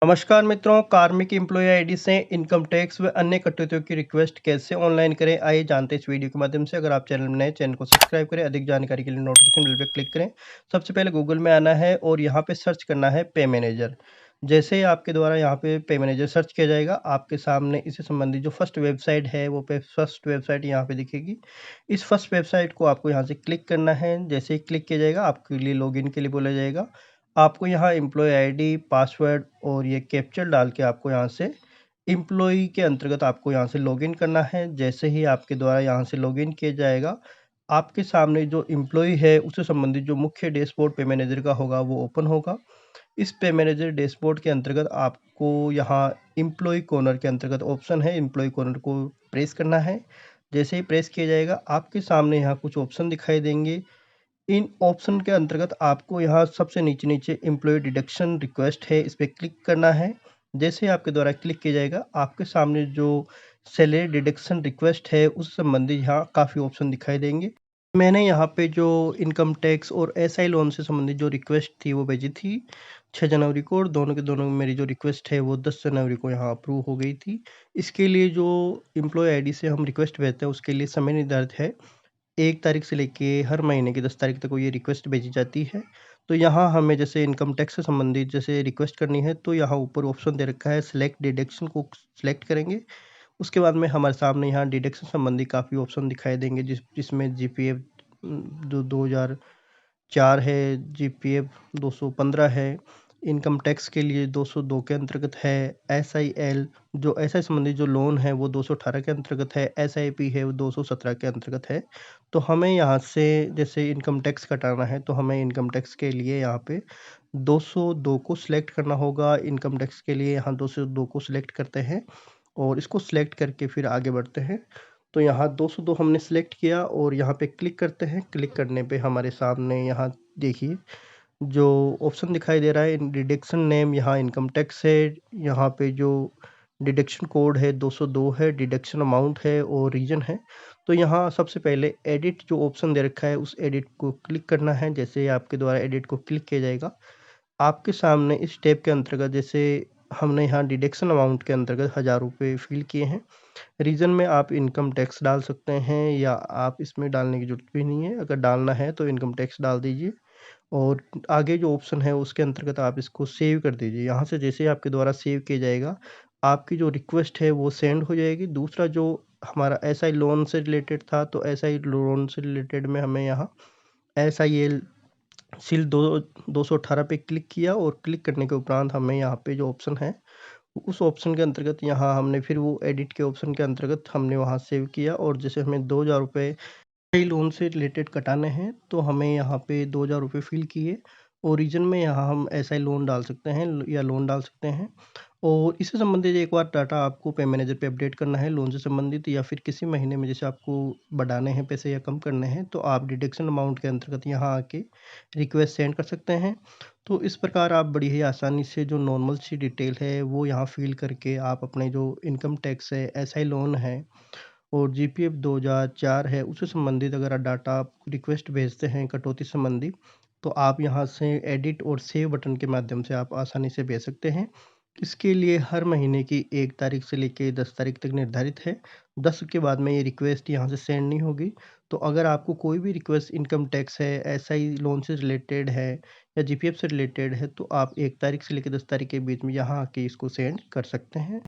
नमस्कार मित्रों, कार्मिक एम्प्लॉयी आईडी से इनकम टैक्स व अन्य कटौतियों की रिक्वेस्ट कैसे ऑनलाइन करें, आइए जानते हैं इस वीडियो के माध्यम से। अगर आप चैनल में नए, चैनल को सब्सक्राइब करें। अधिक जानकारी के लिए नोटिफिकेशन बेल पे क्लिक करें। सबसे पहले गूगल में आना है और यहाँ पे सर्च करना है पे मैनेजर। जैसे ही आपके द्वारा यहाँ पे पे मैनेजर सर्च किया जाएगा, आपके सामने इससे संबंधित जो फर्स्ट वेबसाइट है वो फर्स्ट वेबसाइट यहाँ पे दिखेगी। इस फर्स्ट वेबसाइट को आपको यहाँ से क्लिक करना है। जैसे ही क्लिक किया जाएगा, आपके लिए लॉगिन के लिए बोला जाएगा। आपको यहाँ एम्प्लॉयी आईडी, पासवर्ड और ये कैप्चर डाल के आपको यहाँ से एम्प्लॉयी के अंतर्गत आपको यहाँ से लॉगिन करना है। जैसे ही आपके द्वारा यहाँ से लॉगिन किया जाएगा, आपके सामने जो एम्प्लॉयी है उससे संबंधित जो मुख्य डैशबोर्ड पे मैनेजर का होगा वो ओपन होगा। इस पे मैनेजर डैशबोर्ड के अंतर्गत आपको यहाँ एम्प्लॉयी कॉर्नर के अंतर्गत ऑप्शन है, एम्प्लॉयी कॉर्नर को प्रेस करना है। जैसे ही प्रेस किया जाएगा, आपके सामने यहाँ कुछ ऑप्शन दिखाई देंगे। इन ऑप्शन के अंतर्गत आपको यहाँ सबसे नीचे एम्प्लॉयी डिडक्शन रिक्वेस्ट है, इस पे क्लिक करना है। जैसे ही आपके द्वारा क्लिक किया जाएगा, आपके सामने जो सैलरी डिडक्शन रिक्वेस्ट है उस संबंधी यहाँ काफ़ी ऑप्शन दिखाई देंगे। मैंने यहाँ पे जो इनकम टैक्स और एसआई लोन से संबंधित जो रिक्वेस्ट थी वो भेजी थी 6 जनवरी को, और दोनों के दोनों मेरी जो रिक्वेस्ट है वो 10 जनवरी को यहाँ अप्रूव हो गई थी। इसके लिए जो एम्प्लॉयी आईडी से हम रिक्वेस्ट भेजते हैं उसके लिए समय निर्धारित है। 1 तारीख से लेके हर महीने की 10 तारीख तक को ये रिक्वेस्ट भेजी जाती है। तो यहाँ हमें जैसे इनकम टैक्स से संबंधित जैसे रिक्वेस्ट करनी है, तो यहाँ ऊपर ऑप्शन दे रखा है सिलेक्ट डिडक्शन, को सिलेक्ट करेंगे। उसके बाद में हमारे सामने यहाँ डिडक्शन संबंधी काफ़ी ऑप्शन दिखाई देंगे, जिसमें जीपीएफ जो 2004 है, जीपीएफ 215 है, इनकम टैक्स के लिए 202 के अंतर्गत है, एसआईएल जो एसआई संबंधी जो लोन है वो 218 के अंतर्गत है, एसआईपी है वो 217 के अंतर्गत है। तो हमें यहाँ से जैसे इनकम टैक्स कटाना है, तो हमें इनकम टैक्स के लिए यहाँ पे 202 को सिलेक्ट करना होगा। इनकम टैक्स के लिए यहाँ 202 को सिलेक्ट करते हैं और इसको सिलेक्ट करके फिर आगे बढ़ते हैं। तो यहाँ 202 हमने सिलेक्ट किया और यहाँ पे क्लिक करते हैं। क्लिक करने पे हमारे सामने यहाँ देखिए जो ऑप्शन दिखाई दे रहा है डिडक्शन नेम, यहाँ इनकम टैक्स है। यहाँ पे जो डिडक्शन कोड है 202 है, डिडक्शन अमाउंट है और रीजन है। तो यहाँ सबसे पहले एडिट जो ऑप्शन दे रखा है उस एडिट को क्लिक करना है। जैसे ही आपके द्वारा एडिट को क्लिक किया जाएगा, आपके सामने इस स्टेप के अंतर्गत जैसे हमने यहाँ डिडक्शन अमाउंट के अंतर्गत 1000 रुपये फिल किए हैं। रीजन में आप इनकम टैक्स डाल सकते हैं या आप इसमें डालने की ज़रूरत भी नहीं है। अगर डालना है तो इनकम टैक्स डाल दीजिए और आगे जो ऑप्शन है उसके अंतर्गत आप इसको सेव कर दीजिए। यहाँ से जैसे ही आपके द्वारा सेव किया जाएगा, आपकी जो रिक्वेस्ट है वो सेंड हो जाएगी। दूसरा जो हमारा एसआई लोन से रिलेटेड था, तो एसआई लोन से रिलेटेड में हमें यहाँ एसआईएल सील 218 पे क्लिक किया और क्लिक करने के उपरांत हमें यहाँ पे जो ऑप्शन है उस ऑप्शन के अंतर्गत यहाँ हमने फिर वो एडिट के ऑप्शन के अंतर्गत हमने वहाँ सेव किया। और जैसे हमें 2000 रुपये कई लोन से रिलेटेड कटाने हैं, तो हमें यहाँ पे 2000 रुपये फिल किए। ओरिजिन में यहाँ हम एसआई लोन डाल सकते हैं या लोन डाल सकते हैं। और इससे संबंधित एक बार डाटा आपको पे मैनेजर पे अपडेट करना है लोन से संबंधित, या फिर किसी महीने में जैसे आपको बढ़ाने हैं पैसे या कम करने हैं, तो आप डिडक्शन अमाउंट के अंतर्गत यहाँ आके रिक्वेस्ट सेंड कर सकते हैं। तो इस प्रकार आप बड़ी ही आसानी से जो नॉर्मल सी डिटेल है वो यहाँ फिल करके आप अपने जो इनकम टैक्स है, एसआई लोन है और जीपीएफ 2004 है, उससे संबंधित अगर आप डाटा आप रिक्वेस्ट भेजते हैं कटौती संबंधी, तो आप यहाँ से एडिट और सेव बटन के माध्यम से आप आसानी से भेज सकते हैं। इसके लिए हर महीने की 1 तारीख से लेके 10 तारीख तक निर्धारित है। 10 के बाद में ये रिक्वेस्ट यहाँ से सेंड नहीं होगी। तो अगर आपको कोई भी रिक्वेस्ट इनकम टैक्स है, एसआई लोन से रिलेटेड है या जीपीएफ से रिलेटेड है, तो आप 1 तारीख से लेके 10 तारीख के बीच में यहाँ आके इसको सेंड कर सकते हैं।